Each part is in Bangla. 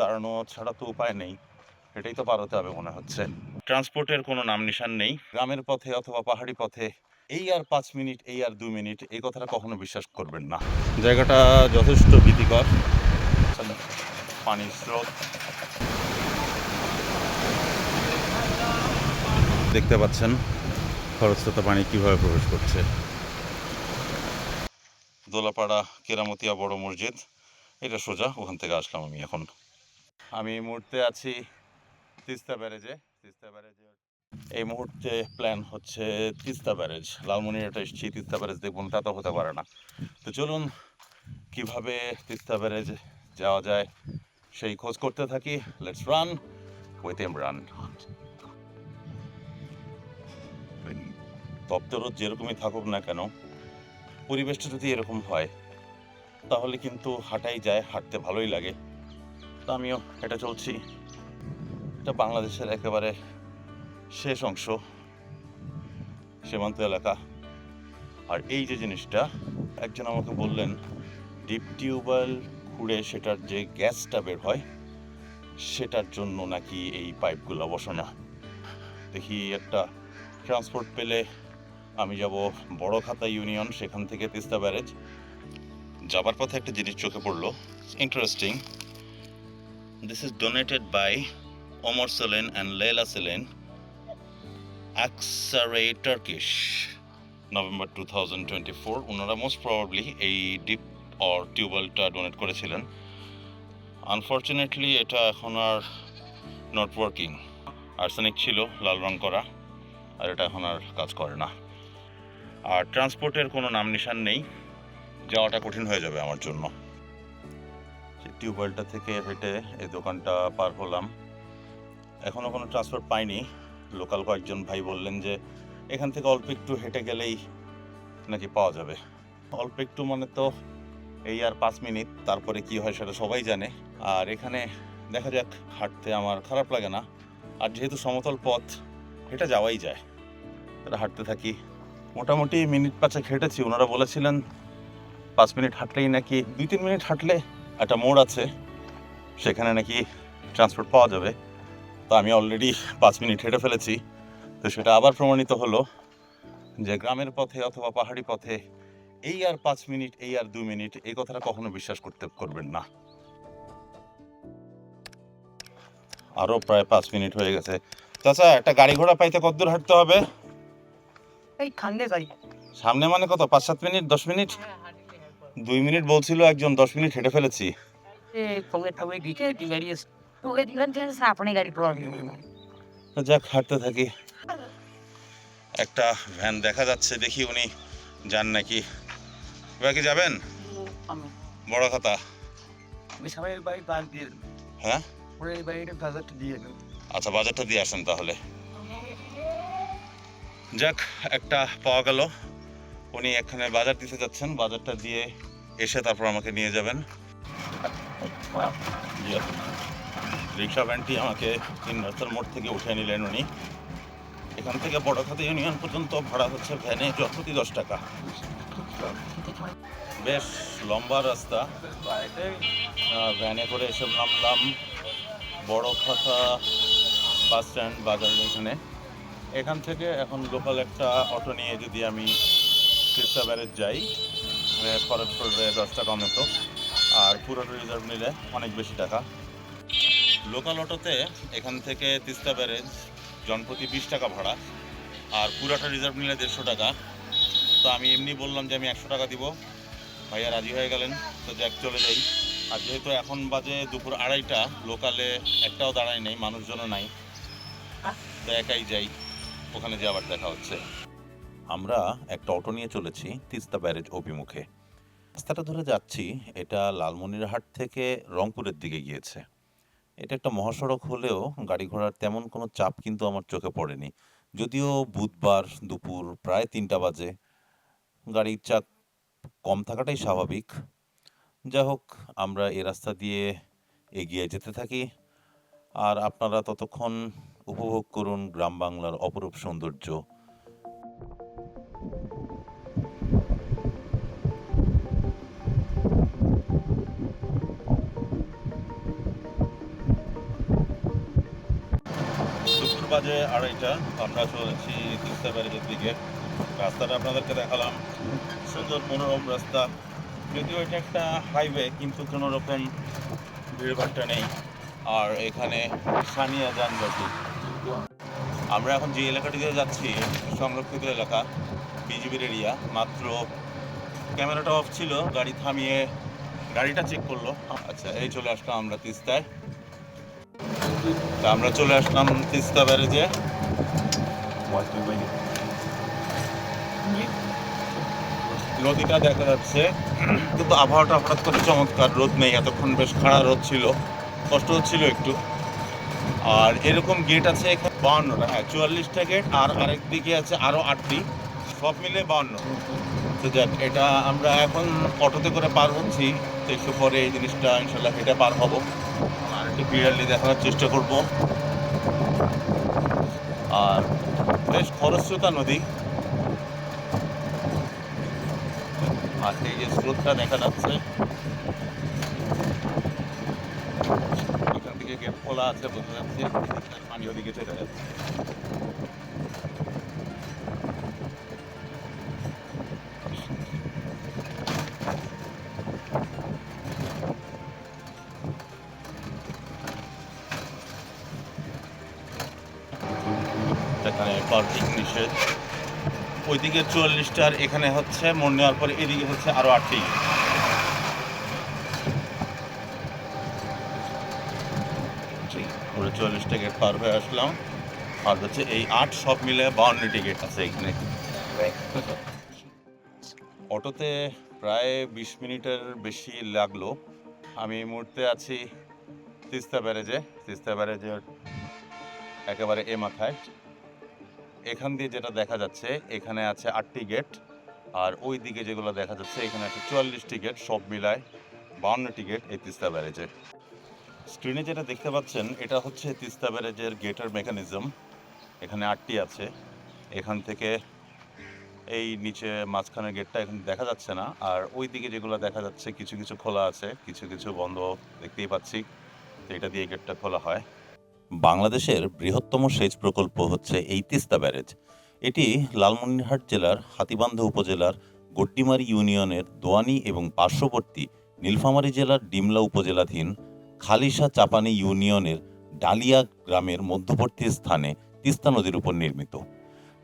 দাঁড়ানো ছাড়া তো উপায় নেই, এটাই তো পার হতে হবে মনে হচ্ছে। ট্রান্সপোর্টের কোনো নাম নিশান নেই। গ্রামের পথে অথবা পাহাড়ি পথে এই আর 5 মিনিট, এই আর 2 মিনিট, এই কথাটা কখনো বিশ্বাস করবেন না। জায়গাটা যথেষ্ট ভীতিকর। পানির স্রোত দেখতে পাচ্ছেন, খরস্রোতা পানি কিভাবে প্রবেশ করছে। দোলাপাড়া কেরামতিয়া বড় মসজিদ, এটা সোজা ওখান থেকে আসলাম আমি এখন। আমি এই মুহূর্তে আছি তিস্তা ব্যারেজে। এই মুহূর্তে প্ল্যান হচ্ছে তিস্তা ব্যারেজ। লালমনিরহাটে এসেছি, তিস্তা ব্যারেজ দেখব না তা তো হতে পারে না। তো চলুন কিভাবে তিস্তা ব্যারেজ যাওয়া যায় সেই খোঁজ করতে থাকি। Let's run with Imran. তপ্তরোদ যেরকমই থাকুক না কেন, পরিবেশটা যদি এরকম হয় তাহলে কিন্তু হাঁটাই যায়, হাঁটতে ভালোই লাগে। তো আমিও এটা চলছি। এটা বাংলাদেশের একেবারে শেষ অংশ, সীমান্ত এলাকা। আর এই যে জিনিসটা, একজন আমাকে বললেন ডিপ টিউবওয়েল খুঁড়ে সেটার যে গ্যাসটা বের হয় সেটার জন্য নাকি এই পাইপগুলো বসানো। দেখি একটা ট্রান্সপোর্ট পেলে আমি যাব বড়খাতা ইউনিয়ন, সেখান থেকে তিস্তা ব্যারেজ যাবার পথে একটা জিনিস চোখে পড়লো, interesting. This is donated by Omar Selen and Lela Selen, Aksaray Turkish, November 2024। ওনারা মোস্ট প্রবাবলি এই ডিপ অর টিউবওয়েলটা ডোনেট করেছিলেন। আনফর্চুনেটলি এটা এখন আর নট ওয়ার্কিং। আর্সেনিক ছিল, লাল রং করা, আর এটা এখন আর কাজ করে না। আর ট্রান্সপোর্টের কোনো নাম নিশান নেই, যাওয়াটা কঠিন হয়ে যাবে আমার জন্য। টিউবওয়েলটা থেকে হেঁটে এই দোকানটা পার হলাম। এখনও কোনো ট্রান্সপোর্ট পাইনি। লোকাল কয়েকজন ভাই বললেন যে এখান থেকে অল্প একটু হেঁটে গেলেই নাকি পাওয়া যাবে। অল্প একটু মানে তো এই আর 5 মিনিট, তারপরে কি হয় সেটা সবাই জানে। আর এখানে দেখা যাক, হাঁটতে আমার খারাপ লাগে না। আর যেহেতু সমতল পথ, হেঁটে যাওয়াই যায়। তারা হাঁটতে থাকি। মোটামুটি মিনিট 5 হেঁটেছি। ওনারা বলেছিলেন 5 মিনিট হাঁটলেই নাকি, 2-3 মিনিট হাঁটলে একটা মোড় আছে, সেখানে নাকি ট্রান্সপোর্ট পাওয়া যাবে। তো আমি অলরেডি 5 মিনিট হেঁটে ফেলেছি। তো সেটা আবার প্রমাণিত হলো যে গ্রামের পথে অথবা পাহাড়ি পথে এই আর 5 মিনিট, এই আর 2 মিনিট, এই কথাটা কখনো বিশ্বাস করবেন না। আরও প্রায় 5 মিনিট হয়ে গেছে। চাচা, একটা গাড়ি ঘোড়া পাইতে কতদূর হাঁটতে হবে? সামনে মানে কত, 5-7 মিনিট, 10 মিনিট? 2 মিনিট বলছিল একজন, 10 মিনিট হেঁটে ফেলেছি। যাক, হাঁটতে থাকি। একটা ভ্যান দেখা যাচ্ছে, দেখি উনি যান নাকি। এবার কি যাবেন বড় খাতা? হ্যাঁ, আচ্ছা, বাজারটা দিয়ে আসেন তাহলে। যাক, একটা পাওয়া গেল। উনি এখানে বাজার দিতে যাচ্ছেন, বাজারটা দিয়ে এসে তারপর আমাকে নিয়ে যাবেন। রিক্সা ভ্যানটি আমাকে 3 রাস্তার মোড় থেকে উঠে নিলেন উনি। এখান থেকে বড়খাতা ইউনিয়ন পর্যন্ত ভাড়া হচ্ছে ভ্যানে প্রতি 10 টাকা। বেশ লম্বা রাস্তা। ভ্যানে করে এসে নামলাম বড়খাতা বাস স্ট্যান্ড, বাজারের এখানে। এখান থেকে এখন লোকাল একটা অটো নিয়ে যদি আমি তিস্তা ব্যারেজ যাই, খরচ পড়বে 10 টাকা মতো। আর পুরোটা রিজার্ভ নিলে অনেক বেশি টাকা। লোকাল অটোতে এখান থেকে তিস্তা ব্যারেজ জনপ্রতি 20 টাকা ভাড়া, আর পুরাটা রিজার্ভ নিলে 150 টাকা। তো আমি এমনি বললাম যে আমি 100 টাকা দিব, ভাইয়া রাজি হয়ে গেলেন। তো যাক, চলে যাই। আর যেহেতু এখন বাজে দুপুর 2:30টা, লোকালে একটাও দাঁড়ায় নেই, মানুষজনও নাই, তো একাই যাই। ওখানে যে আবার দেখা হচ্ছে। আমরা একটা অটো নিয়ে চলেছি তিস্তা ব্যারেজ অভিমুখে। রাস্তাটা ধরে যাচ্ছি, এটা লালমনিরহাট থেকে রংপুরের দিকে গিয়েছে। এটা একটা মহাসড়ক হলেও গাড়ি ঘোড়ার তেমন কোনো চাপ কিন্তু আমার চোখে পড়েনি। যদিও বুধবার দুপুর প্রায় 3টা বাজে, গাড়ির চাপ কম থাকাটাই স্বাভাবিক। যাই হোক, আমরা এ রাস্তা দিয়ে এগিয়ে যেতে থাকি। আর আপনারা ততক্ষণ উপভোগ করুন গ্রাম বাংলার অপরূপ সৌন্দর্য। বাজে 2:30, আমরা চলেছি তিস্তা ব্যারেজের দিকে। রাস্তাটা আপনাদেরকে দেখালাম, সুন্দর মনোরম রাস্তা। যদিও এটা একটা হাইওয়ে, কিন্তু কোনো রকম ভিড়ভাট্টা নেই। আর এখানে স্থানীয় যানবাহন। আমরা এখন যে এলাকাটিতে যাচ্ছি সংরক্ষিত এলাকা, বিজিবির এরিয়া। মাত্র ক্যামেরাটা অফ ছিল, গাড়ি থামিয়ে গাড়িটা চেক করলো। আচ্ছা, এই চলে আসলাম আমরা তিস্তায়। তা আমরা চলে আসলাম তিস্তা ব্যারেজে। নদীটা দেখা যাচ্ছে, কিন্তু আবহাওয়াটা হঠাৎ করে চমৎকার, রোদ নেই। এতক্ষণ বেশ খাড়া রোদ ছিল, কষ্ট হচ্ছিল একটু। আর এরকম গেট আছে এখানে 52টা, হ্যাঁ 44টা গেট, আর আরেক দিকে আছে আরো 8টি, সব মিলে 52। তো যাক, এটা আমরা এখন অটোতে করে পার হচ্ছি, তো একটু পরে এই জিনিসটা ইনশাল্লাহ হেঁটে পার হবো। আর একটু ক্লিয়ারলি দেখানোর চেষ্টা করব। আর বেশ খরস্রোতা নদী, আর এই যে স্রোতটা দেখা যাচ্ছে, এখান থেকে গেট খোলা আছে, বোঝা যাচ্ছে পানি ওদিকে চলে যাচ্ছে। এখানে পার্কিং নিষেধ। ওইদিকে 44টার, এখানে হচ্ছে মোড় নেওয়ার পরে এদিকে হচ্ছে আরো 8টি। পুরো 44টা গেট পার হয়ে আসলাম। আর হচ্ছে এই 8 সব মিলে 52টি গেট আছে এখানে। অটোতে প্রায় 20 মিনিটের বেশি লাগলো। আমি এই মুহূর্তে আছি তিস্তা ব্যারেজে। তিস্তা ব্যারেজের একেবারে এ মাথায়। এখান দিয়ে যেটা দেখা যাচ্ছে, এখানে আছে 8টি গেট, আর ওই দিকে যেগুলো দেখা যাচ্ছে এখানে আছে 44টি গেট, সব মিলায় 52টি গেট এই তিস্তা ব্যারেজে। স্ক্রিনে যেটা দেখতে পাচ্ছেন, এটা হচ্ছে তিস্তা ব্যারেজের গেটের মেকানিজম। এখানে 8টি আছে। এখান থেকে এই নিচে মাঝখানের গেটটা এখন দেখা যাচ্ছে না, আর ওই দিকে যেগুলো দেখা যাচ্ছে কিছু কিছু খোলা আছে, কিছু কিছু বন্ধ দেখতেই পাচ্ছি। তো এটা দিয়ে গেটটা খোলা হয়। বাংলাদেশের বৃহত্তম সেচ প্রকল্প হচ্ছে এই তিস্তা ব্যারেজ। এটি লালমনিরহাট জেলার হাতীবান্ধা উপজেলার গড্ডিমারি ইউনিয়নের দোয়ানী এবং পার্শ্ববর্তী নীলফামারী জেলার ডিমলা উপজেলাধীন খালিশা চাপানি ইউনিয়নের ডালিয়া গ্রামের মধ্যবর্তী স্থানে তিস্তা নদীর উপর নির্মিত।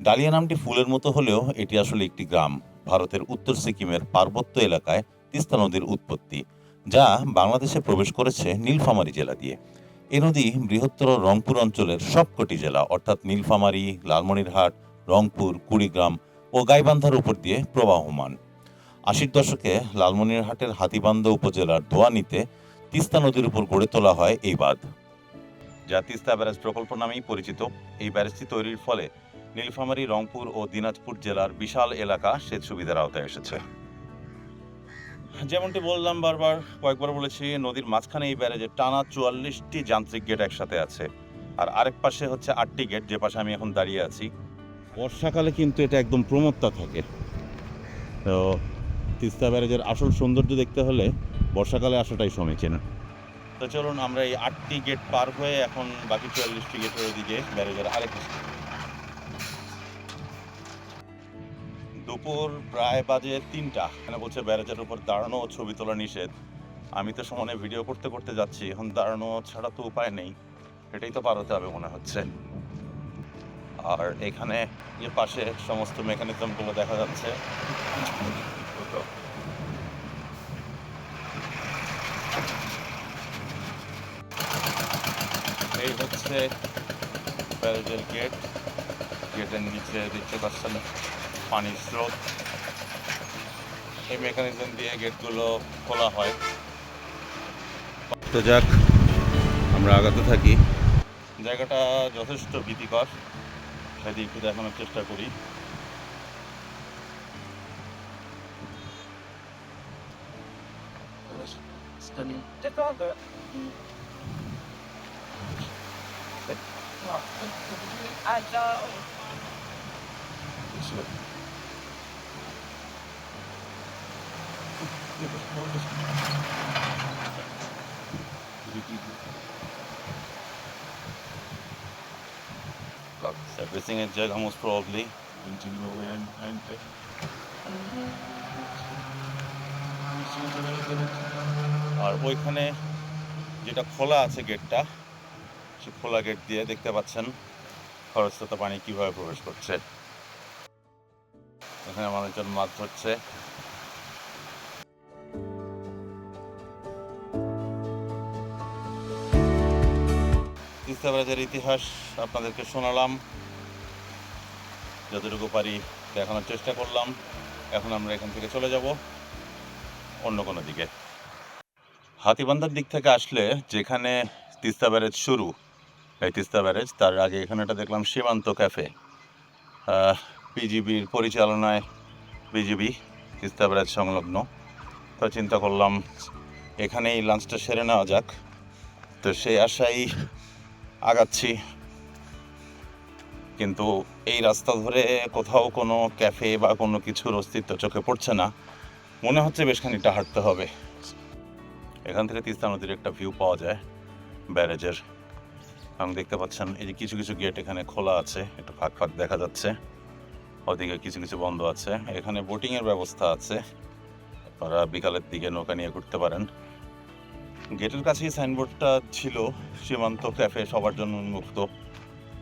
ডালিয়া নামটি ফুলের মতো হলেও এটি আসলে একটি গ্রাম। ভারতের উত্তর সিকিমের পার্বত্য এলাকায় তিস্তা নদীর উৎপত্তি, যা বাংলাদেশে প্রবেশ করেছে নীলফামারী জেলা দিয়ে। এ নদী বৃহত্তর রংপুর অঞ্চলের সবকটি জেলা অর্থাৎ নীলফামারী, লালমনিরহাট, রংপুর, কুড়িগ্রাম ও গাইবান্ধার উপর দিয়ে প্রবাহমান। 80-র দশকে লালমনিরহাটের হাতীবান্ধা উপজেলার দোয়ানীতে তিস্তা নদীর উপর গড়ে তোলা হয় এই বাঁধ, যা তিস্তা ব্যারেজ প্রকল্প নামেই পরিচিত। এই ব্যারেজটি তৈরির ফলে নীলফামারী, রংপুর ও দিনাজপুর জেলার বিশাল এলাকা সেচ সুবিধার আওতায় এসেছে। যেমনটি বললাম, বারবার কয়েকবার বলেছি, নদীর মাঝখানে এই ব্যারেজে টানা 44টি যান্ত্রিক গেট একসাথে আছে, আর আরেক পাশে হচ্ছে 8টি গেট, যে পাশে আমি এখন দাঁড়িয়ে আছি। বর্ষাকালে কিন্তু এটা একদম প্রমত্তা থাকে। তো তিস্তা ব্যারেজের আসল সৌন্দর্য দেখতে হলে বর্ষাকালে আসাটাই সমীচীন। তো চলুন আমরা এই 8টি গেট পার হয়ে এখন বাকি 44টি গেটের ওইদিকে ব্যারেজের আরেক। দুপুর প্রায় বাজে 3টা। এখানে বলছে ব্যারেজের উপর দাঁড়ানো ও ছবি তোলা নিষেধ। আমি তো সমানে ভিডিও করতে করতে যাচ্ছি, এখন দাঁড়ানো ছাড়া তো উপায় নেই, এটাই তো পার হতে হবে মনে হচ্ছে। আর এখানে যে পাশে সমস্ত মেকানিজমগুলো দেখা যাচ্ছে। এই হচ্ছে ব্যারেজের গেট। গেটের নিচে দেখতে পাচ্ছেন পানির স্রোত। এই মেকানিজম দিয়ে গেটগুলো খোলা হয়। তো যাক, আমরা আগাতে থাকি। জায়গাটা যথেষ্ট ভীতিকর, সেদিকে একটু দেখানোর চেষ্টা করি। সার্ভিসিংয়ের জায়গা মোস্ট প্রবাবলি। আর ওইখানে যেটা খোলা আছে গেটটা, সে খোলা গেট দিয়ে দেখতে পাচ্ছেন খরস্রোতা পানি কীভাবে প্রবেশ করছে। এখানে মানুষজন মাছ ধরছে। তিস্তা ব্যারেজের ইতিহাস আপনাদেরকে শোনালাম, যতটুকু পারি দেখানোর চেষ্টা করলাম। এখন আমরা এখান থেকে চলে যাব অন্য কোনো দিকে। হাতীবান্ধার দিক থেকে আসলে যেখানে তিস্তা ব্যারেজ শুরু, এই তিস্তা ব্যারেজ, তার আগে এখানে একটা দেখলাম সীমান্ত ক্যাফে, পিজিবির পরিচালনায়, পিজিবি তিস্তা ব্যারেজ সংলগ্ন। তো চিন্তা করলাম এখানেই লাঞ্চটা সেরে নেওয়া যাক। তো সেই আশাই আগাচ্ছি, কিন্তু এই রাস্তা ধরে কোথাও কোনো ক্যাফে বা কোনো কিছুর অস্তিত্ব চোখে পড়ছে না। মনে হচ্ছে বেশ খানিকটা হাঁটতে হবে। এখান থেকে তিস্তা নদীর একটা ভিউ পাওয়া যায় ব্যারেজের। এবং দেখতে পাচ্ছেন এই যে কিছু কিছু গেট এখানে খোলা আছে, একটু ফাঁক ফাঁক দেখা যাচ্ছে, ওদিকে কিছু কিছু বন্ধ আছে। এখানে বোটিংয়ের ব্যবস্থা আছে, আপনারা বিকালের দিকে নৌকা নিয়ে ঘুরতে পারেন। গেটের কাছেই সাইনবোর্ডটা ছিল সীমান্ত ক্যাফে, সবার জন্য উন্মুক্ত।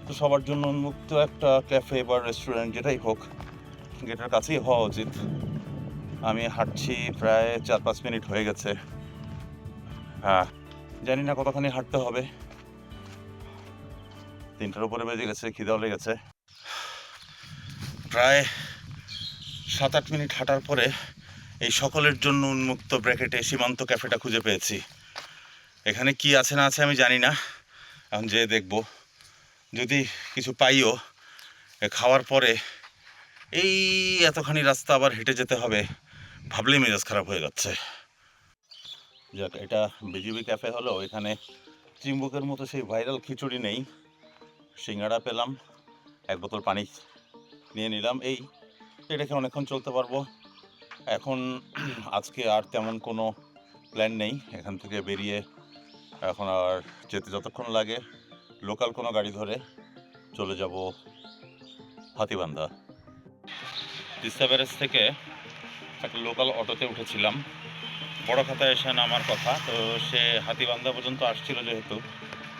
তো সবার জন্য উন্মুক্ত একটা ক্যাফে বা রেস্টুরেন্ট যেটাই হোক, গেটের কাছেই হওয়া উচিত। আমি হাঁটছি প্রায় 4-5 মিনিট হয়ে গেছে। হ্যাঁ, জানি না কতখানি হাঁটতে হবে। 3টার উপরে বেজে গেছে, খিদাও লেগেছে। প্রায় 7-8 মিনিট হাঁটার পরে এই সকলের জন্য উন্মুক্ত ব্র্যাকেটে সীমান্ত ক্যাফেটা খুঁজে পেয়েছি। এখানে কি আছে না আছে আমি জানি না, এখন যেয়ে দেখবো। যদি কিছু পাইও, খাওয়ার পরে এই এতখানি রাস্তা আবার হেঁটে যেতে হবে, ভাবলেই মেজাজ খারাপ হয়ে যাচ্ছে। যাক, এটা বিজিবি ক্যাফে হলো। এখানে চিম্বুকের মতো সেই ভাইরাল খিচুড়ি নেই, সিঙ্গাড়া পেলাম, 1 বোতল পানি নিয়ে নিলাম। এটা খেয়ে অনেকক্ষণ চলতে পারবো। এখন আজকে আর তেমন কোনো প্ল্যান নেই। এখান থেকে বেরিয়ে এখন আর যেতে যতক্ষণ লাগে, লোকাল কোনো গাড়ি ধরে চলে যাব হাতীবান্ধা। তিস্তা ব্যারেজ থেকে একটা লোকাল অটোতে উঠেছিলাম, বড় খাতায় এসে নামার কথা। তো সে হাতীবান্ধা পর্যন্ত আসছিল, যেহেতু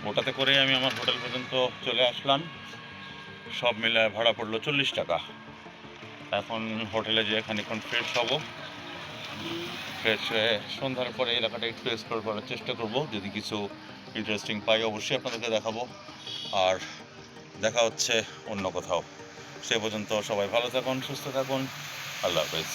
ওটাতে করেই আমি আমার হোটেল পর্যন্ত চলে আসলাম। সব মিলে ভাড়া পড়লো 40 টাকা। এখন হোটেলে যেয়ে খানিকক্ষণ ফ্রেশ হব, ফ্রেশ হয়ে সন্ধ্যার পরে এলাকাটা একটু এক্সপ্লোর করার চেষ্টা করব। যদি কিছু ইন্টারেস্টিং পাই অবশ্যই আপনাদেরকে দেখাবো। আর দেখা হচ্ছে অন্য কোথাও। সে পর্যন্ত সবাই ভালো থাকুন, সুস্থ থাকুন। আল্লাহ হাফেজ।